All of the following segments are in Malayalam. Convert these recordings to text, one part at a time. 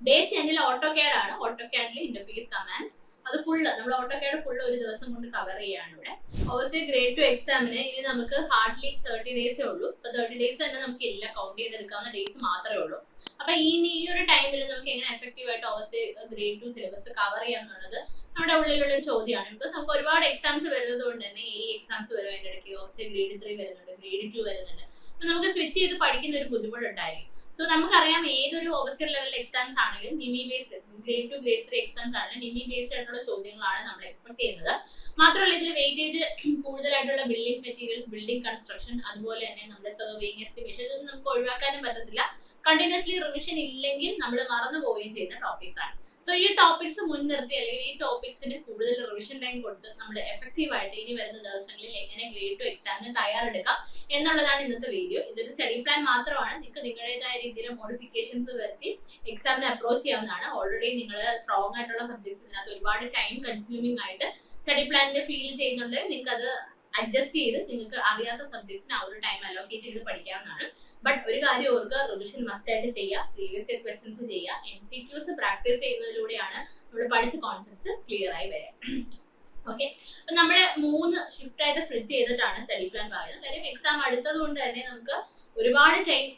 ഡേ 10 ഓട്ടോകാഡ് ആണ്. ഓട്ടോകാഡിലെ ഇന്റർഫേസ് കമാൻഡ്സ് അത് ഫുള്ള് നമ്മൾ ഓട്ടോകാഡ് ഫുള്ള് ഒരു ദിവസം കൊണ്ട് കവർ ചെയ്യാണ് ഇവിടെ. ഓബിയസ്ലി ഗ്രേഡ് 2 എക്സാമിന് ഇനി നമുക്ക് ഹാർഡ്ലി 30 ഡേയ്സേ ഉള്ളൂ. ഇപ്പൊ 30 ഡേയ്സ് തന്നെ നമുക്ക് ഇല്ല, കൗണ്ട് ചെയ്തെടുക്കാവുന്ന ഡേയ്സ് മാത്രമേ ഉള്ളൂ. അപ്പൊ ഈ ഒരു ടൈമിൽ നമുക്ക് എങ്ങനെ എഫക്റ്റീവ് ആയിട്ട് ഓബിയസ്ലി ഗ്രേഡ് 2 സിലബസ് കവർ ചെയ്യാന്നുള്ളത് നമ്മുടെ ഉള്ളിലുള്ള ഒരു ചോദ്യമാണ്. ബിക്കോസ് നമുക്ക് ഒരുപാട് എക്സാംസ് വരുന്നത് കൊണ്ട് തന്നെ ഈ എക്സാംസ് വരും, അതിന്റെ ഇടയ്ക്ക് ഓബിയസ്ലി ഗ്രേഡ് 3 വരുന്നുണ്ട്, ഗ്രേഡ് 2 വരുന്നുണ്ട്. അപ്പൊ നമുക്ക് സ്വിച്ച് ചെയ്ത് പഠിക്കുന്ന ഒരു ബുദ്ധിമുട്ടുണ്ടായിരിക്കും. സോ നമുക്കറിയാം ഏതൊരു ഓവർസിയർ ലെവൽ എക്സാംസ് ആണെങ്കിലും നിമി ബേസ്ഡ് ഗ്രേഡ് 2 ഗ്രേഡ് 3 എക്സാംസ് ആണെങ്കിലും നിമി ബേസ്ഡ് ആയിട്ടുള്ള ചോദ്യങ്ങളാണ് നമ്മൾ എക്സ്പെക്ട് ചെയ്യുന്നത്. മാത്രമല്ല ഇതിൽ വെയിറ്റേജ് കൂടുതലായിട്ടുള്ള ബിൽഡിംഗ് മെറ്റീരിയൽസ്, ബിൽഡിംഗ് കൺസ്ട്രക്ഷൻ, അതുപോലെ തന്നെ നമ്മുടെ സർവേയിങ്, എസ്റ്റിമേഷൻ ഇതൊന്നും നമുക്ക് ഒഴിവാക്കാനും പറ്റത്തില്ല. കണ്ടിന്യൂസ്ലി റിവിഷൻ ഇല്ലെങ്കിൽ നമ്മൾ മറന്നു പോവുകയും ചെയ്യുന്ന ടോപ്പിക്സ് ആണ്. സോ ഈ ടോപ്പിക്സ് മുൻനിർത്തി അല്ലെങ്കിൽ ഈ ടോപ്പിക്സിന് കൂടുതൽ റിവിഷൻ ടൈം കൊടുത്ത് നമ്മൾ എഫക്റ്റീവ് ആയിട്ട് ഇനി വരുന്ന ദിവസങ്ങളിൽ എങ്ങനെ ഗ്രേഡ് 2 എക്സാമിന് തയ്യാറെടുക്കാം എന്നുള്ളതാണ് ഇന്നത്തെ വീഡിയോ. ഇതൊരു സ്റ്റഡി പ്ലാൻ മാത്രമാണ്. നിങ്ങൾക്ക് നിങ്ങളുടേതായ രീതിയിൽ മോഡിഫിക്കേഷൻസ് വരുത്തി എക്സാമിനെ അപ്രോച്ച് ചെയ്യാവുന്നതാണ്. ഓൾറെഡി നിങ്ങൾ സ്ട്രോങ് ആയിട്ടുള്ള സബ്ജക്ട്സ് ഇതിനകത്ത് ഒരുപാട് ടൈം കൺസ്യൂമിംഗ് ആയിട്ട് സ്റ്റഡി പ്ലാനിൽ ഫീൽ ചെയ്യുന്നുണ്ട്. നിങ്ങൾക്ക് അത് അഡ്ജസ്റ്റ് ചെയ്ത് നിങ്ങൾക്ക് അറിയാത്ത സബ്ജക്ട്സിന് ആ ഒരു ടൈം അലോക്കേറ്റ് ചെയ്ത് പഠിക്കാവുന്നതാണ്. ബട്ട് ഒരു കാര്യം ഓർക്കുക, റിവിഷൻ മസ്റ്റ് ആയിട്ട് ചെയ്യുക, പ്രീവിയസ് ഇയർ ക്വസ്റ്റ്യൻസ് ചെയ്യുക. MCQs പ്രാക്ടീസ് ചെയ്യുന്നതിലൂടെയാണ് നമ്മൾ പഠിച്ച കോൺസെപ്റ്റ്സ് ക്ലിയർ ആയി വരിക. ഓക്കെ, അപ്പൊ നമ്മള് 3 ഷിഫ്റ്റ് ആയിട്ട് സ്പ്ലിറ്റ് ചെയ്തിട്ടാണ് സ്റ്റഡി പ്ലാൻ പറയുന്നത്. കാര്യം എക്സാം അടുത്തത് കൊണ്ട് തന്നെ നമുക്ക് ഒരുപാട് ടൈം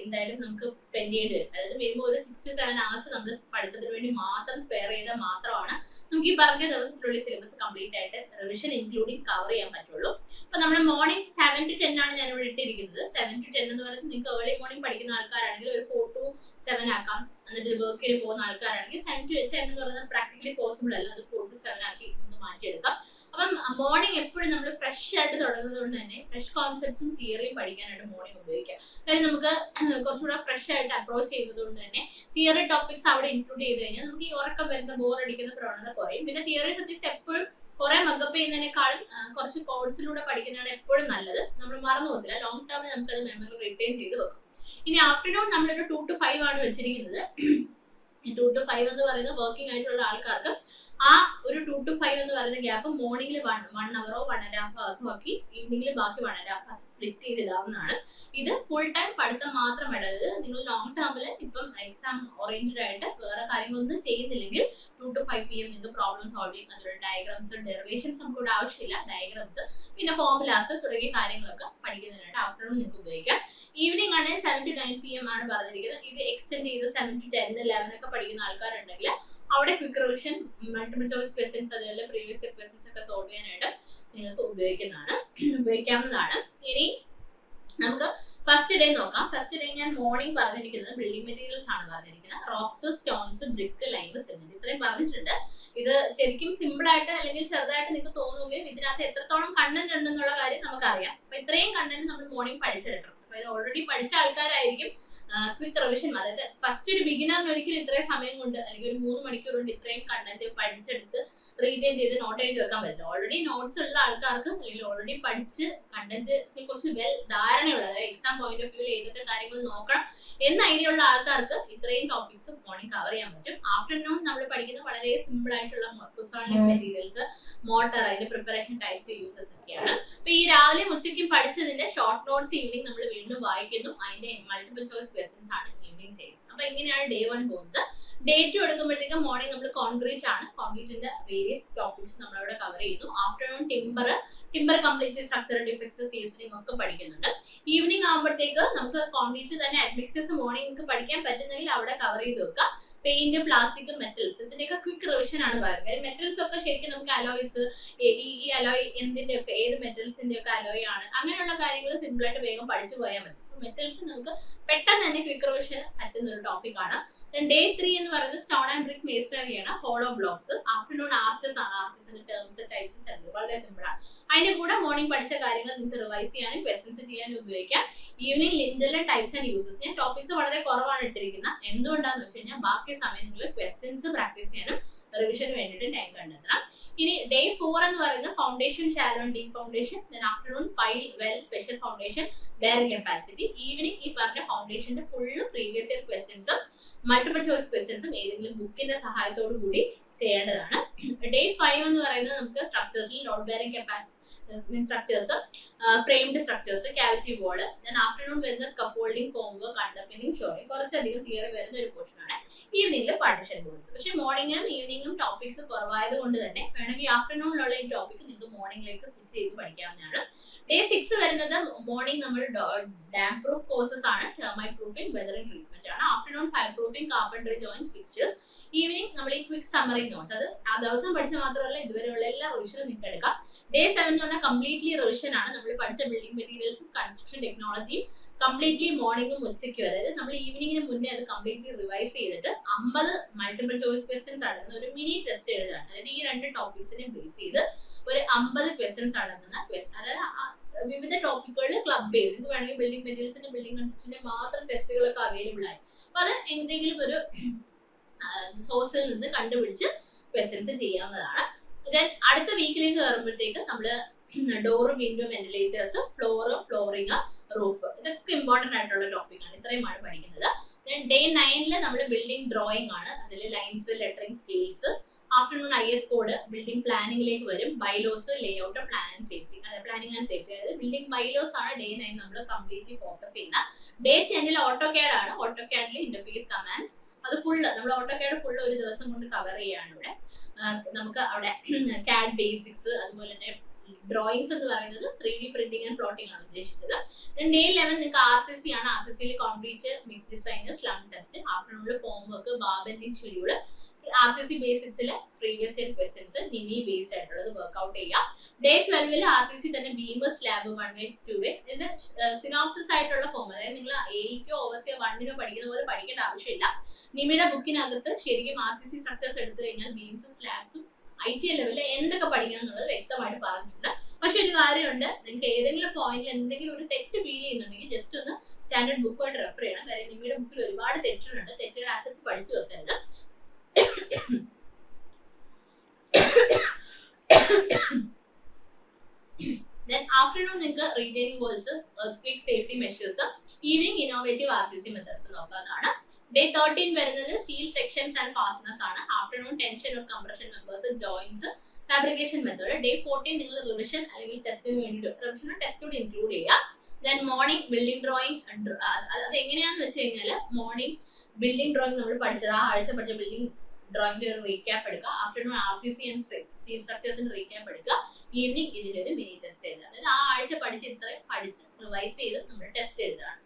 എന്തായാലും നമുക്ക് സ്പെൻഡ് ചെയ്യേണ്ടി വരും. അതായത് മിനിമം ഒരു 6 to 7 hours നമ്മൾ പഠിത്തത്തിന് വേണ്ടി മാത്രം സ്പെയർ ചെയ്താൽ മാത്രമാണ് നമുക്ക് ഈ പറഞ്ഞ ദിവസത്തിനുള്ളിൽ സിലബസ് കംപ്ലീറ്റ് ആയിട്ട് റിവിഷൻ ഇൻക്ലൂഡിങ് കവർ ചെയ്യാൻ പറ്റുള്ളൂ. അപ്പൊ നമ്മുടെ മോർണിംഗ് 7 to 10 ആണ് ഞാൻ ഇവിടെ ഇട്ടിരിക്കുന്നത്. 7 to 10 എന്ന് പറയുന്നത് നിങ്ങൾക്ക് ഏർലി മോർണിംഗ് പഠിക്കുന്ന ആൾക്കാരാണെങ്കിൽ ഒരു 4 to 7 ആക്കാം. എന്നിട്ട് വർക്കിന് പോകുന്ന ആൾക്കാരാണെങ്കിൽ 7 to 10 എന്ന് പറയുന്നത് പ്രാക്ടിക്കലി പോസിബിൾ അല്ല. അത് 4 to 7 ആക്കി മാറ്റിയെടുക്കാം. അപ്പം മോർണിംഗ് എപ്പോഴും നമ്മൾ ഫ്രഷ് ആയിട്ട് തുടങ്ങുന്നത് കൊണ്ട് തന്നെ ഫ്രഷ് കോൺസെപ്റ്റ്സും തിയറിയും പഠിക്കാനായിട്ട് മോർണിംഗ് ഉപയോഗിക്കാം. കാര്യം നമുക്ക് കുറച്ചുകൂടെ ഫ്രഷ് ആയിട്ട് അപ്രോച്ച് ചെയ്യുന്നത് കൊണ്ട് തന്നെ തിയറി ടോപ്പിക്സ് അവിടെ ഇൻക്ലൂഡ് ചെയ്ത് കഴിഞ്ഞാൽ നമുക്ക് ഈ ഉറക്കം വരുന്ന ബോറടിക്കുന്ന പ്രവണത കുറയും. പിന്നെ തിയറി സബ്ജക്ട്സ് എപ്പോഴും കുറെ മക്കപ്പ് ചെയ്യുന്നതിനേക്കാളും കുറച്ച് കോഴ്സിലൂടെ പഠിക്കുന്നതാണ് എപ്പോഴും നല്ലത്. നമ്മൾ മറന്നു പോകത്തില്ല. ലോങ് ടേമിൽ നമുക്ക് അത് മെമ്മറി റിട്ടേൺ ചെയ്ത് വെക്കും. ഇനി ആഫ്റ്റർനൂൺ നമ്മളൊരു 2 to 5 ആണ് വെച്ചിരിക്കുന്നത്. 2 to 5 എന്ന് പറയുന്നത് വർക്കിംഗ് ആയിട്ടുള്ള ആൾക്കാർക്ക് ആ ഒരു 2 to 5 എന്ന് പറയുന്ന ഗ്യാപ്പ് മോർണിംഗിൽ 1 hour 1.5 hours ആക്കി ഈവനിംഗിൽ ബാക്കി 1.5 hours സ്പ്ലിറ്റ് ചെയ്തിടാവുന്നതാണ്. ഇത് ഫുൾ ടൈം പഠിത്തം മാത്രമല്ല. ഇത് നിങ്ങൾ ലോങ് ടേമിൽ ഇപ്പം എക്സാം ഓറിയന്റഡ് ആയിട്ട് വേറെ കാര്യങ്ങളൊന്നും ചെയ്യുന്നില്ലെങ്കിൽ 2 to 5 PM നിങ്ങൾക്ക് പ്രോബ്ലം സോൾവിങ്, അതിലുള്ള ഡയഗ്രാംസ്, ഡെറിവേഷൻസ് നമുക്ക് ഇവിടെ ആവശ്യമില്ല, ഡയഗ്രാംസ് പിന്നെ ഫോർമുലാസ് തുടങ്ങിയ കാര്യങ്ങളൊക്കെ പഠിക്കുന്നതിനായിട്ട് ആഫ്റ്റർനൂൺ നിങ്ങൾക്ക് ഉപയോഗിക്കാം. ഈവനിങ് ആണെങ്കിൽ 7 to 9 PM ആണ് പറഞ്ഞിരിക്കുന്നത്. ഇത് എക്സ്റ്റെൻഡ് ചെയ്ത് 7 to 10 11 ഒക്കെ പഠിക്കുന്ന ആൾക്കാരുണ്ടെങ്കിൽ അവിടെ quick revision, multiple choice questions, അതുപോലെ പ്രീവിയസ് ഇയർ ക്വസ്റ്റ്യൻസ് ഒക്കെ സോൾവ് ചെയ്യാനായിട്ട് നിങ്ങൾക്ക് ഉപയോഗിക്കാവുന്നതാണ്. ഇനി നമുക്ക് ഫസ്റ്റ് ഡേ നോക്കാം. ഫസ്റ്റ് ഡേ ഞാൻ മോർണിംഗ് പറഞ്ഞിരിക്കുന്നത് ബിൽഡിംഗ് മെറ്റീരിയൽസ് ആണ് പറഞ്ഞിരിക്കുന്നത്. Rocks, stones, brick, lime, cement ഇത്രയും പറഞ്ഞിട്ടുണ്ട്. ഇത് ശരിക്കും സിമ്പിൾ ആയിട്ട് അല്ലെങ്കിൽ ചെറുതായിട്ട് നിങ്ങൾക്ക് തോന്നുമെങ്കിലും ഇതിനകത്ത് എത്രത്തോളം കണ്ടന്റ് ഉണ്ടെന്നുള്ള കാര്യം നമുക്കറിയാം. അപ്പൊ ഇത്രയും കണ്ടന്റ് നമ്മൾ മോർണിംഗ് പഠിച്ചെടുക്കണം. അപ്പൊ ഇത് ഓൾറെഡി പഠിച്ച ആൾക്കാരായിരിക്കും ക്വിക്ക് റിവിഷൻ. അതായത് ഫസ്റ്റ് ഒരു ബിഗിനറിന് ഒരിക്കലും ഇത്രയും സമയം കൊണ്ട് അല്ലെങ്കിൽ ഒരു 3 മണിക്കൂർ കൊണ്ട് ഇത്രയും കണ്ടന്റ് പഠിച്ചെടുത്ത് റീറ്റെയിൻ ചെയ്ത് നോട്ട് എഴുതി വെക്കാൻ പറ്റില്ല. ഓൾറെഡി നോട്ട്സ് ഉള്ള ആൾക്കാർക്ക് അല്ലെങ്കിൽ ഓൾറെഡി പഠിച്ച് കണ്ടന്റ് കുറച്ച് ധാരണയുള്ള, അതായത് എക്സാം പോയിന്റ് ഓഫ് വ്യൂ ഏതൊക്കെ കാര്യങ്ങൾ നോക്കണം എന്ന ഐഡിയ ഉള്ള ആൾക്കാർക്ക് ഇത്രയും ടോപ്പിക്സ് മോർണിംഗ് കവർ ചെയ്യാൻ പറ്റും. ആഫ്റ്റർനൂൺ നമ്മൾ പഠിക്കുന്ന വളരെ സിമ്പിൾ ആയിട്ടുള്ള ക്രിസ്റ്റോണിക് മെറ്റീരിയൽസ്, മോട്ടർ, അതിന്റെ പ്രിപ്പറേഷൻ ടൈപ്സ്, യൂസസ് ഒക്കെയാണ്. അപ്പൊ ഈ രാവിലെയും ഉച്ചയ്ക്കും പഠിച്ചതിന്റെ ഷോർട്ട് നോട്ട്സ് ഈവനിങ് നമ്മൾ വീണ്ടും വായിക്കുന്നു. അതിന്റെ മൾട്ടിപ്പിൾ ചോയ്സ് ക്വസ്റ്റ്യൻസ് ആണ് ഈവനിങ് ചെയ്യുന്നത്. അപ്പൊ ഇങ്ങനെയാണ് ഡേ 1 പോകുന്നത്. ഡേ 2 എടുക്കുമ്പോഴത്തേക്കും മോർണിംഗ് നമ്മൾ കോൺക്രീറ്റ് ആണ്. കോൺക്രീറ്റിന്റെ വേരിയസ് ടോപ്പിക്സ് നമ്മൾ അവിടെ കവർ ചെയ്യുന്നു. Afternoon timber complete structure, defects, seasoning ഒക്കെ പഠിക്കുന്നുണ്ട്. ഈവനിങ് ആകുമ്പോഴത്തേക്ക് നമുക്ക് കോൺക്രീറ്റ് തന്നെ അഡ്മിക്സേഴ്സ് മോർണിംഗ് നിങ്ങൾക്ക് പഠിക്കാൻ പറ്റുന്നെങ്കിൽ അവിടെ കവർ ചെയ്ത് വെക്കാം. പെയിന്റ്, പ്ലാസ്റ്റിക്, മെറ്റൽസ് ഇതിന്റെയൊക്കെ ക്വിക്ക് റിവിഷൻ ആണ് പറയുന്നത്. മെറ്റൽസ് ഒക്കെ ശരിക്കും നമുക്ക് അലോയ്സ്, ഈ അലോയ് എന്തിന്റെ ഒക്കെ ഏത് മെറ്റൽസിന്റെ ഒക്കെ അലോയ് ആണ്, അങ്ങനെയുള്ള കാര്യങ്ങൾ സിമ്പിൾ ആയിട്ട് വേഗം പഠിച്ചു പോയാൽ മതി. സോ മെറ്റൽസ് നമുക്ക് പെട്ടെന്ന് തന്നെ ക്വിക്ക് റിവിഷൻ പറ്റുന്ന ഒരു ടോപ്പിക് ആണ്. ഡേ 3 എന്ന് പറയുന്നത് സ്റ്റോൺ ആൻഡ് ബ്രിക്ക് മേസണറി ആണ്, ഹോളോ ബ്ലോക്സ്. ആഫ്റ്റർനൂൺ ആർച്ചസ് ആണ്. ആർച്ചസിന്റെ ടേംസ്, ടൈപ്സ്, സെന്റർ വളരെ സിമ്പിൾ ആണ്. അതിന്റെ കൂടെ മോർണിംഗ് പഠിച്ച കാര്യങ്ങൾ നിങ്ങൾക്ക് റിവൈസ് ചെയ്യാനും ക്വസ്റ്റൻസ് ചെയ്യാനും ഉപയോഗിക്കാം. ഈവനിങ് ലിൻഡലിന്റെ ടൈപ്സ് ആൻഡ് യൂസസ്. ഞാൻ ടോപ്പിക്സ് വളരെ കുറവാണ് ഇട്ടിരിക്കുന്നത്. എന്തുകൊണ്ടാന്ന് വെച്ച് കഴിഞ്ഞാൽ ബാക്കി സമയം നിങ്ങൾ ക്വസ്റ്റൻസ് പ്രാക്ടീസ് ചെയ്യാനും റിവിഷന് വേണ്ടിയിട്ട് ടൈം കണ്ടെത്തണം. ഇനി ഡേ 4 എന്ന് പറയുന്നത് foundation, shallow and deep foundation. Afternoon pile, well, special foundation, bearing capacity. Evening ഈ പറഞ്ഞ ഫൗണ്ടേഷന്റെ ഫുള്ള് പ്രീവിയസ് ഇയർ ക്വസ്റ്റൻസും മൾട്ടിപ്പിൾ ചോയ്സ് ക്വസ്റ്റൻസും ഏതെങ്കിലും ബുക്കിന്റെ സഹായത്തോടു കൂടി ചെയ്യേണ്ടതാണ്. ഡേ 5 എന്ന് പറയുന്നത് നമുക്ക് സ്ട്രക്ചേഴ്സിൽ load bearing structures, framed structures, cavity wall. Then afternoon വരുന്ന scaffolding, form work, underpinning, shoring, കുറച്ചധികം തിയറി വരുന്ന ഒരു പോർഷനാണ്. ഈവനിംഗിൽ പാർട്ടിഷൻ ബോൾസ്. പക്ഷേ മോർണിംഗും ഈവനിംഗും ടോപ്പിക്സ് കുറവായത് കൊണ്ട് തന്നെ വേണമെങ്കിൽ ആഫ്റ്റർനൂണിലുള്ള ഈ ടോപ്പിക് നിങ്ങൾക്ക് മോർണിംഗിലേക്ക് സ്വിച്ച് ചെയ്ത് പഠിക്കാവുന്നതാണ്. ഡേ 6 വരുന്നത് മോർണിംഗ് നമ്മൾ ഡാം പ്രൂഫ് കോഴ്സസ് ആണ്, ടെർമൈറ്റ് പ്രൂഫിംഗ്, വെതറിംഗ് ട്രീറ്റ്മെന്റ് ആണ്. Afternoon fire proofing, carpentry joints, fixtures. Evening നമ്മൾ ഈ ക്വിക്ക് സമ്മറി നോട്ട്സ്, അത് ആ ദിവസം പഠിച്ച മാത്രമല്ല ഇതുവരെയുള്ള എല്ലാ റിവിഷനും നിങ്ങൾക്ക് എടുക്കാം. ഡേ 7 എന്ന് പറഞ്ഞാൽ കംപ്ലീറ്റ്ലി റിവിഷൻ ആണ്. നമ്മൾ പഠിച്ച ബിൽഡിംഗ് മെറ്റീരിയൽസും കൺസ്ട്രക്ഷൻ ടെക്നോളജിയും കംപ്ലീറ്റ്ലി മോർണിംഗും ഉച്ചയ്ക്കും, അതായത് നമ്മൾ ഈവനിങ്ങിന് മുന്നേ അത് കംപ്ലീറ്റ്ലി റിവൈസ് ചെയ്തിട്ട് 50 മൾട്ടിപ്പിൾ ചോയ്സ് ക്വസ്റ്റ്യൻസ് അടങ്ങുന്ന ഒരു മിനി ടെസ്റ്റ് എഴുതാണ്. അതായത് ഈ 2 ടോപ്പിക്സിനെ ബേസ് ചെയ്ത് ഒരു 50 ക്വസ്റ്റ്യൻസ് അടങ്ങുന്ന, അതായത് വിവിധ ടോപ്പിക്കുകളിൽ ക്ലബ് ചെയ്ത് നിങ്ങൾക്ക് വേണമെങ്കിൽ ബിൽഡിംഗ് മെറ്റീരിയൽസിന്റെ, ബിൽഡിംഗ് കൺസ്ട്രക്ഷന്റെ മാത്രം ടെസ്റ്റുകളൊക്കെ അവൈലബിൾ ആയി. അപ്പൊ അത് എന്തെങ്കിലും ഒരു സോഴ്സിൽ നിന്ന് കണ്ടുപിടിച്ച് ക്വസ്റ്റ്യൻസ് ചെയ്യാവുന്നതാണ്. ദെൻ അടുത്ത വീക്കിലേക്ക് കയറുമ്പോഴത്തേക്ക് നമ്മള് door, window, ventilators, flooring, roof, ഇതൊക്കെ ഇമ്പോർട്ടന്റ് ആയിട്ടുള്ള ടോപ്പിക്കാണ്. ഇത്രയുമാണ് പഠിക്കുന്നത്. ദെൻ ഡേ 9 നമ്മൾ ബിൽഡിംഗ് ഡ്രോയിങ് ആണ്. അതിൽ lines, lettering, scales. Afternoon IS code, building പ്ലാനിംഗിലേക്ക് വരും. Bylaws, layout, plan and safety, planning and safety, അതായത് ബിൽഡിംഗ് ബൈലോസ് ആണ് ഡേ 9 നമ്മൾ കംപ്ലീറ്റ്ലി ഫോക്കസ് ചെയ്യുന്ന. ഡേ 10 ഓട്ടോകാഡ് ആണ്. ഓട്ടോകാഡിൽ ഇന്റർഫേസ് കമാൻഡ്സ്, അത് ഫുള്ള് നമ്മൾ ഓട്ടോകാഡ് ഫുള്ള് ഒരു ദിവസം കൊണ്ട് കവർ ചെയ്യാണ്. ഇവിടെ നമുക്ക് അവിടെ CAD ബേസിക്സ്, അതുപോലെ തന്നെ ഡ്രോയിങ്സ് എന്ന് പറയുന്നത് 3D പ്രിന്റിംഗ് ആൻഡ് പ്ലോട്ടിംഗ് ആണ് ഉദ്ദേശിച്ചത്. ഡേ 11 നിങ്ങൾക്ക് RCC ആണ്. RCCയിൽ concrete, mix design, slump test. ആഫ്റ്റർനൂണിൽ form work, bar bending schedule, RCC ബേസിക്സിൽ പ്രീവിയസ് ഇയർ ക്വസ്റ്റ്യൻസ്, നിമി ബേസ്ഡ് ആയിട്ടുള്ളത് വർക്ക്ഔട്ട് ചെയ്യാം. ഡേ 12 RCC തന്നെ ബീം, സ്ലാബ്, 1 way 2 way, ഇതിന്റെ സിനോപ്സിസ് ആയിട്ടുള്ള ഫോം, അതായത് നിങ്ങൾ എയ്ക്കോ ഓവർസിയോ 1നോ പഠിക്കുന്ന പോലെ പഠിക്കേണ്ട ആവശ്യമില്ല. നിമിയുടെ ബുക്കിനകത്ത് ശരിക്കും RCC സ്ട്രക്ചേഴ്സ് എടുത്തു കഴിഞ്ഞാൽ ബീംസും സ്ലാബ്സും ITL ലെവലിൽ എന്തൊക്കെ പഠിക്കണം എന്നുള്ളത് വ്യക്തമായിട്ട് പറഞ്ഞിട്ടുണ്ട്. പക്ഷെ ഒരു കാര്യമുണ്ട്, നിങ്ങൾക്ക് ഏതെങ്കിലും പോയിന്റിൽ എന്തെങ്കിലും ഒരു തെറ്റ് ഫീൽ ചെയ്യുന്നുണ്ടെങ്കിൽ ജസ്റ്റ് ഒന്ന് സ്റ്റാൻഡേർഡ് ബുക്കുമായിട്ട് റെഫർ ചെയ്യണം. കാര്യം നിമിയുടെ ബുക്കിൽ ഒരുപാട് തെറ്റുകളുണ്ട്. തെറ്റുകൾ ആസച്ച് പഠിച്ചു വെക്കരുത്. Then afternoon നിങ്ങൾക്ക് retaining walls, earthquake safety measures, evening innovative RCC methods നോക്കാവുന്നതാണ്. ഡേ 13 വരുന്നത് സ്റ്റീൽ സെക്ഷൻസ് ആൻഡ് ഫാസ്റ്റനേഴ്സ് ആണ്. Afternoon tension or compression members, joints, fabrication method. Day 14 നിങ്ങൾ റിവിഷൻ അല്ലെങ്കിൽ ടെസ്റ്റിന് വേണ്ടിയിട്ട് റിവിഷനും ടെസ്റ്റോട് ഇൻക്ലൂഡ് ചെയ്യുക. ദെൻ മോർണിംഗ് ബിൽഡിംഗ് ഡ്രോയിങ്, അത് എങ്ങനെയാണെന്ന് വെച്ച് കഴിഞ്ഞാൽ മോർണിംഗ് ബിൽഡിംഗ് ഡ്രോയിങ് നമ്മൾ പഠിച്ചത്, ആ ആഴ്ച പഠിച്ച ബിൽഡിംഗ് ഡ്രോയിങ്ങിന്റെ ഒരു റീക്യാപ്പ് എടുക്കുക. ആഫ്റ്റർനൂൺ RCC ആൻഡ് സ്റ്റീൽ സ്ട്രക്ചേഴ്സിന്റെ റീക്യാപ്പ് എടുക്കുക. ഈവനിങ് ഇതിന്റെ ഒരു മിനി ടെസ്റ്റ് എഴുതുക. അതായത് ആ ആഴ്ച പഠിച്ച് ഇത്രയും പഠിച്ച് റിവൈസ് ചെയ്ത് നമ്മൾ ടെസ്റ്റ് എഴുതുകയാണ്.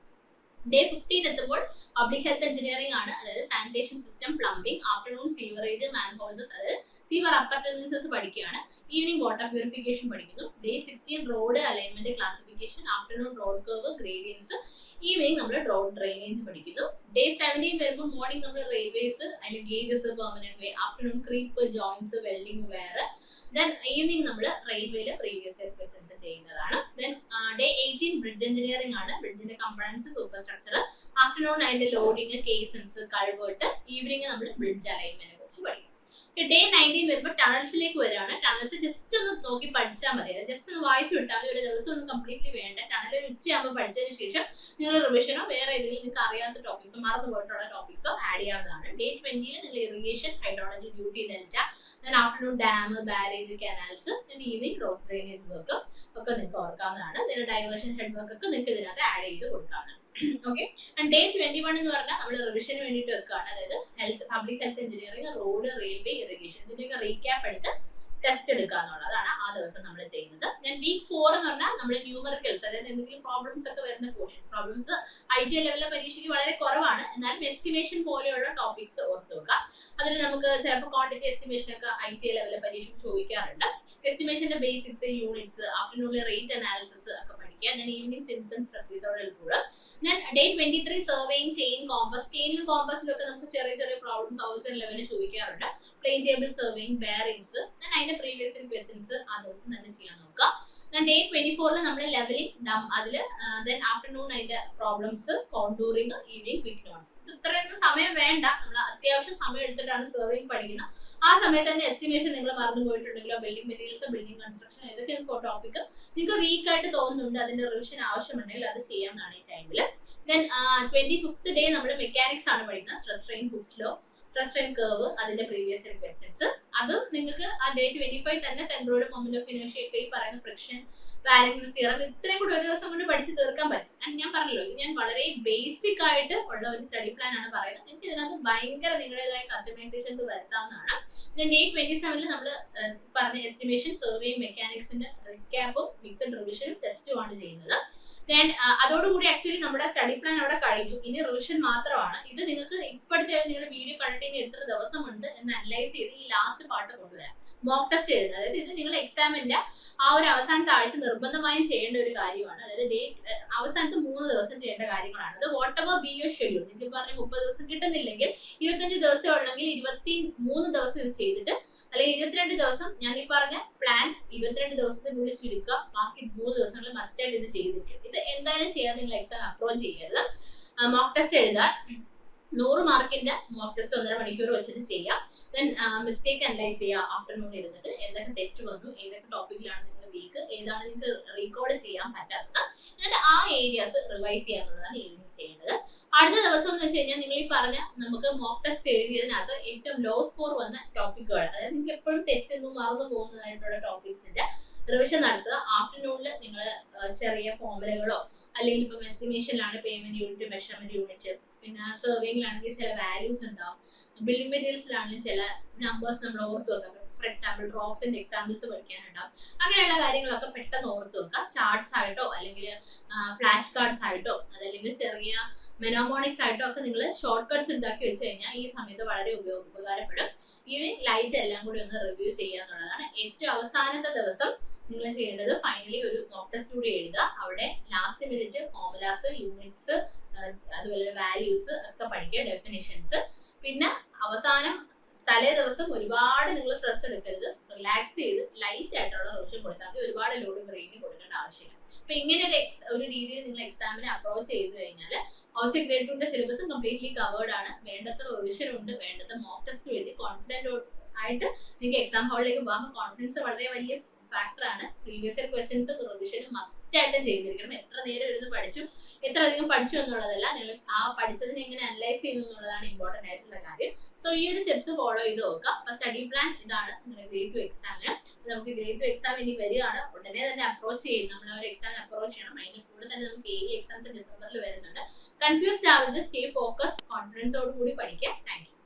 ഡേ 15 എത്തുമ്പോൾ പബ്ലിക് ഹെൽത്ത് എഞ്ചിനീയറിംഗ് ആണ്. അതായത് sanitation system, plumbing. Afternoon sewerage, manholes, അതായത് സീവർ അപ്പർട്ടൻസസ് പഠിക്കുകയാണ്. ഈവനിങ് വാട്ടർ പ്യൂരിഫിക്കേഷൻ പഠിക്കുന്നു. Day 16 road alignment, classification. Afternoon road curve, gradients. Evening നമ്മൾ റോഡ് ഡ്രെയിനേജ് പഠിക്കുന്നു. ഡേ 17 വരുമ്പോൾ മോർണിംഗ് നമ്മൾ റെയിൽവേസ്, അതിന്റെ gauges, permanent way. Afternoon creep, joints, welding, wear. Then evening നമ്മൾ റെയിൽവേയിലെ പ്രീവിയസ് ഇയർ ക്വസ്റ്റ്യൻസ് ചെയ്യുന്നതാണ്. ദെൻ ഡേ 18 ബ്രിഡ്ജ് എഞ്ചിനീയറിംഗ് ആണ്. ബ്രിഡ്ജിന്റെ കമ്പണൻസ്, സൂപ്പർ സ്ട്രക്ചർ. ആഫ്റ്റർനൂൺ അതിന്റെ ലോഡിംഗ്, കേസൻസ്, കൾവേർട്ട്. ഈവനിങ് നമ്മൾ ബ്രിഡ്ജ് അലൈൻമെന്റിനെ കുറിച്ച് പഠിക്കും. ഡേ 19 വരുമ്പോൾ ടണൽസിലേക്ക് വരികയാണ്. ടണൽസ് ജസ്റ്റ് ഒന്ന് നോക്കി പഠിച്ചാൽ മതി, ജസ്റ്റ് ഒന്ന് വായിച്ചു വിട്ടാൽ മതി. ഒരു ദിവസം ഒന്നും കംപ്ലീറ്റ്ലി വേണ്ട. ടണൽ ഒരു ഉച്ചയാകുമ്പോൾ പഠിച്ചതിന് ശേഷം നിങ്ങൾ റിവിഷനോ വേറെ ഏതെങ്കിലും നിങ്ങൾക്ക് അറിയാത്ത ടോപ്പിക്സോ മറന്നു പോയിട്ടുള്ള ടോപ്പിക്സോ ആഡ് ചെയ്യാവുന്നതാണ്. ഡേ 20 നിങ്ങൾ irrigation, hydrology, duty, delta. Then afternoon dam, barrage, canals. Then evening cross drainage work ഒക്കെ നിങ്ങൾക്ക് ഓർക്കാവുന്നതാണ്. ദെൻ ഡൈവേർഷൻ ഹെഡ് വർക്ക് ഒക്കെ നിങ്ങൾക്ക് ഇതിനകത്ത് ആഡ് ചെയ്ത് കൊടുക്കാവുന്നതാണ്. ഓക്കെ. ആൻഡ് ഡേ 21 എന്ന് പറഞ്ഞാൽ നമ്മൾ റിവിഷന് വേണ്ടിയിട്ട് വെക്കുകയാണ്. അതായത് health, public health engineering, road, railway, irrigation, ഇതിന്റെയൊക്കെ റീക്യാപ്പ് എടുത്ത് ടെസ്റ്റ് എടുക്കുക എന്നുള്ളതാണ് ആ ദിവസം നമ്മൾ ചെയ്യുന്നത്. ഞാൻ വീക്ക് 4 എന്ന് പറഞ്ഞാൽ നമ്മൾ ന്യൂമറിക്കൽസ്, അതായത് എന്തെങ്കിലും പ്രോബ്ലംസ് ഒക്കെ വരുന്ന പോർഷൻ. പ്രോബ്ലംസ് ITL ലെവലിലെ പരീക്ഷയ്ക്ക് വളരെ കുറവാണ്, എന്നാലും എസ്റ്റിമേഷൻ പോലെയുള്ള ടോപ്പിക്സ് ഓർത്ത് വെക്കുക. അതിൽ നമുക്ക് ചിലപ്പോൾ ക്വാണ്ടിറ്റി എസ്റ്റിമേഷൻ ഒക്കെ ITL ലെവലിലെ പരീക്ഷയ്ക്ക് ചോദിക്കാറുണ്ട്. എസ്റ്റിമേഷന്റെ ബേസിക്സ്, യൂണിറ്റ്സ്. ആഫ്റ്റർനൂണിലെ റേറ്റ് അനാലിസിസ് ഒക്കെ പഠിക്കുക. ഞാൻ ഈവനിങ് സിംപ്സൺസ് ട്രപ്പീസോഡൽ റൂൾ. ഞാൻ ഡേ 23 സർവേയിങ്, ചെയിൻ, കോമ്പസ്. ചെയിനിലും കോമ്പസിലൊക്കെ നമുക്ക് ചെറിയ ചെറിയ പ്രോബ്ലംസ് ഹൗസ് ലെവലിൽ ചോദിക്കാറുണ്ട്. Plane table surveying, bearings. ഞാൻ അതിന്റെ പ്രീവിയസ് ഇയർ ക്വസ്റ്റ്യൻസ് ആ ദിവസം തന്നെ ചെയ്യാൻ നോക്കുക. ഡേ 24 നമ്മൾ ലെവലിംഗ്, അതിൽ ദെൻ ആഫ്റ്റർനൂൺ അതിന്റെ problems, contouring, evening quick notes. ഇത് ഇത്രയൊന്നും സമയം വേണ്ട, നമ്മൾ അത്യാവശ്യം സമയം എടുത്തിട്ടാണ് സർവേയിങ് പഠിക്കുന്നത്. ആ സമയത്ത് തന്നെ എസ്റ്റിമേഷൻ നിങ്ങൾ മറന്നു പോയിട്ടുണ്ടെങ്കിലോ, ബിൽഡിംഗ് മെറ്റീരിയൽസ്, ബിൽഡിംഗ് കൺസ്ട്രക്ഷൻ, ഏതൊക്കെ ടോപ്പിക് നിങ്ങൾക്ക് വീക്കായിട്ട് തോന്നുന്നുണ്ട്, അതിന്റെ റിവിഷൻ ആവശ്യമുണ്ടെങ്കിൽ അത് ചെയ്യാവുന്നതാണ് ഈ ടൈമിൽ. ദെൻ 25th ഡേ നമ്മൾ മെക്കാനിക്സ് ആണ് പഠിക്കുന്നത്. Stress strain, hooks law, stress strain curve, അതിന്റെ പ്രീവിയസ് ഇയർ ക്വസ്റ്റ്യൻസ്. അത് നിങ്ങൾക്ക് ആ ഡേ 25 തന്നെ സെൻട്രോയിഡ്, മൊമെന്റ് ഓഫ് ഇനേർഷ്യ, ഈ പറയുന്ന ഫ്രിക്ഷൻ, വാലൻസ് തിയറം ഇത്രയും കൂടി ഒരു ദിവസം കൊണ്ട് പഠിച്ച് തീർക്കാൻ പറ്റും. ആൻഡ് ഞാൻ പറഞ്ഞല്ലോ, ഇത് ഞാൻ വളരെ ബേസിക് ആയിട്ട് ഉള്ള ഒരു സ്റ്റഡി പ്ലാൻ ആണ് പറയുന്നത്. നിങ്ങൾക്ക് ഇതിനകത്ത് ഭയങ്കര നിങ്ങളുടേതായ കസ്റ്റമൈസേഷൻസ് വരുത്താവുന്നതാണ്. ഡേ 27 നമ്മൾ പറഞ്ഞ എസ്റ്റിമേഷൻ, സർവേയും മെക്കാനിക്സിന്റെ റിക്യാപ്പും മിക്സഡ് റിവിഷനും ടെസ്റ്റും ആണ് ചെയ്യുന്നത്. ദെൻ അതോടുകൂടി ആക്ച്വലി നമ്മുടെ സ്റ്റഡി പ്ലാൻ അവിടെ കഴിഞ്ഞു. ഇനി റിവിഷൻ മാത്രമാണ്. ഇത് നിങ്ങൾക്ക് ഇപ്പോഴത്തെ നിങ്ങളുടെ വീഡിയോ കണ്ടിട്ട് ഇനി എത്ര ദിവസമുണ്ട് എന്ന് അനലൈസ് ചെയ്ത് ഈ ലാസ്റ്റ് പാർട്ട് കൊണ്ടുവരാം. മോക്ക് ടെസ്റ്റ് എഴുതുന്നത്, അതായത് ഇത് നിങ്ങൾ എക്സാമിന്റെ ആ ഒരു അവസാനത്തെ ആഴ്ച നിർബന്ധമായും ചെയ്യേണ്ട ഒരു കാര്യമാണ്. അതായത് അവസാനത്തെ 3 ദിവസം ചെയ്യേണ്ട കാര്യങ്ങളാണ്. അത് what ever be your schedule. നിങ്ങൾക്ക് പറഞ്ഞ 30 ദിവസം കിട്ടുന്നില്ലെങ്കിൽ 25 ദിവസം ഉള്ളെങ്കിൽ 23 ദിവസം ഇത് ചെയ്തിട്ട്, അല്ലെങ്കിൽ 22 ദിവസം ഞാൻ ഈ പറഞ്ഞ പ്ലാൻ 22 ദിവസത്തിനുള്ളിൽ ചുരുക്കുക. ബാക്കി 3 ദിവസങ്ങളിൽ മസ്റ്റായിട്ട് ഇത് ചെയ്തിട്ടുണ്ട്. ഇത് എന്തായാലും ചെയ്യാതെ നിങ്ങൾ എക്സാം അപ്രോച്ച് ചെയ്യരുത്. മോക്ക് ടെസ്റ്റ് എഴുതാൻ 100 മാർക്കിന്റെ മോക്ക് ടെസ്റ്റ് 1.5 മണിക്കൂർ വെച്ചിട്ട് ചെയ്യാം. ദെൻ മിസ്റ്റേക്ക് അനലൈസ് ചെയ്യുക. ആഫ്റ്റർനൂൺ ഇരുന്നിട്ട് എന്തൊക്കെ തെറ്റ് വന്നു, ഏതൊക്കെ ടോപ്പിക്കിലാണ് നിങ്ങൾ വീക്ക്, ഏതാണ് നിങ്ങൾക്ക് റീകോൾ ചെയ്യാൻ പറ്റാത്തത്, എന്നിട്ട് ആ ഏരിയാസ് റിവൈസ് ചെയ്യാന്നുള്ളതാണ് ഈവനിങ് ചെയ്യേണ്ടത്. അടുത്ത ദിവസം എന്ന് വെച്ച് കഴിഞ്ഞാൽ നിങ്ങൾ ഈ പറഞ്ഞ നമുക്ക് മോക്ക് ടെസ്റ്റ് എഴുതിയതിനകത്ത് ഏറ്റവും ലോ സ്കോർ വന്ന ടോപ്പിക്കുകൾ, അതായത് നിങ്ങൾക്ക് എപ്പോഴും തെറ്റുന്നു മറന്നു പോകുന്നതായിട്ടുള്ള ടോപ്പിക്സിന്റെ റിവിഷൻ നടത്തുക. ആഫ്റ്റർനൂണിൽ നിങ്ങൾ ചെറിയ ഫോർമുലകളോ, അല്ലെങ്കിൽ ഇപ്പം എസ്റ്റിമേഷനിലാണ് പേയ്മെന്റ് യൂണിറ്റ്, മെഷർമെന്റ് യൂണിറ്റ്, പിന്നെ സർവേയിലാണെങ്കിൽ ചില വാല്യൂസ് ഉണ്ടാവും, ബിൽഡിംഗ് മെറ്റീരിയൽസിലാണെങ്കിൽ ചില നമ്പേഴ്സ് നമ്മൾ ഓർത്ത് വെക്കാം. ഫോർ എക്സാമ്പിൾ റോക്സിന്റെ എക്സാമ്പിൾസ് പഠിക്കാനുണ്ടാവും. അങ്ങനെയുള്ള കാര്യങ്ങളൊക്കെ പെട്ടെന്ന് ഓർത്ത് വെക്കാം. ചാർട്ട്സ് ആയിട്ടോ, അല്ലെങ്കിൽ ഫ്ലാഷ് കാർഡ്സ് ആയിട്ടോ, അതല്ലെങ്കിൽ ചെറിയ മെനോമോണിക്സ് ആയിട്ടോ ഒക്കെ നിങ്ങൾ ഷോർട്ട് കട്ട്സ് ഉണ്ടാക്കി വെച്ച് കഴിഞ്ഞാൽ ഈ സമയത്ത് വളരെ ഉപകാരപ്പെടും. ഇനി ലൈറ്റ് എല്ലാം കൂടി ഒന്ന് റിവ്യൂ ചെയ്യുക എന്നുള്ളതാണ്. ഏറ്റവും അവസാനത്തെ ദിവസം നിങ്ങൾ ചെയ്യേണ്ടത് ഫൈനലി ഒരു മോക്ക് ടെസ്റ്റ് കൂടി എഴുതുക. അവിടെ ലാസ്റ്റ് മിനിറ്റ് ഫോർമുലാസ്, യൂണിറ്റ്സ്, അതുപോലെ വാല്യൂസ് ഒക്കെ പഠിക്കുക, ഡെഫിനിഷൻസ്. പിന്നെ അവസാനം തലേ ദിവസം ഒരുപാട് നിങ്ങൾ സ്ട്രെസ് എടുക്കരുത്, റിലാക്സ് ചെയ്ത് ലൈറ്റ് ആയിട്ടുള്ള റിവിഷൻ കൊടുത്താൽ മതി. ഒരുപാട് ലോഡ് ബ്രെയിനിൽ കൊടുക്കേണ്ട ആവശ്യമില്ല. അപ്പൊ ഇങ്ങനെ ഒരു രീതിയിൽ നിങ്ങൾ എക്സാമിനെ അപ്രോച്ച് ചെയ്ത് കഴിഞ്ഞാൽ ഓൾസോ ഗ്രേഡ് 2ന്റെ സിലബസും കംപ്ലീറ്റ്ലി കവേർഡ് ആണ്. വേണ്ടത്ര റിവിഷൻ ഉണ്ട്, വേണ്ടത്ര മോക്ക് ടെസ്റ്റ് എഴുതി കോൺഫിഡന്റ് ആയിട്ട് നിങ്ങൾക്ക് എക്സാം ഹാളിലേക്ക് പോകാം. കോൺഫിഡൻസ് വളരെ വലിയ ഫാക്ടറാണ്. പ്രീവിയസ് ഇയർ ക്വസ്റ്റ്യൻസും റിവിഷനും മസ്റ്റ് ആയിട്ട് ചെയ്തിരിക്കണം. എത്ര നേരം ഇരുന്ന് പഠിച്ചു, എത്ര അധികം പഠിച്ചു എന്നുള്ളതല്ല, നിങ്ങൾ ആ പഠിച്ചതിനെ എങ്ങനെ അനലൈസ് ചെയ്യുന്നു എന്നുള്ളതാണ് ഇമ്പോർട്ടന്റ് ആയിട്ടുള്ള കാര്യം. സോ ഈ ഒരു സ്റ്റെപ്സ് ഫോളോ ചെയ്ത് നോക്കാം. അപ്പൊ സ്റ്റഡി പ്ലാൻ ഇതാണ് നിങ്ങളുടെ ഗ്രേഡ് 2 എക്സാമിന്. നമുക്ക് ഗ്രേഡ് 2 എക്സാം ഇനി വരികയാണ്. ഉടനെ തന്നെ അപ്രോച്ച് ചെയ്യും. നമ്മൾ ആ ഒരു എക്സാമിന് അപ്രോച്ച് ചെയ്യണം. അതിന് കൂടെ തന്നെ നമുക്ക് എക്സാംസ് ഡിസംബറിൽ വരുന്നുണ്ട്. കൺഫ്യൂസ്ഡ് ആവരുത്, സ്റ്റേ ഫോക്കസ്ഡ്, കോൺഫിഡൻസോട് കൂടി പഠിക്കാം. Thank you.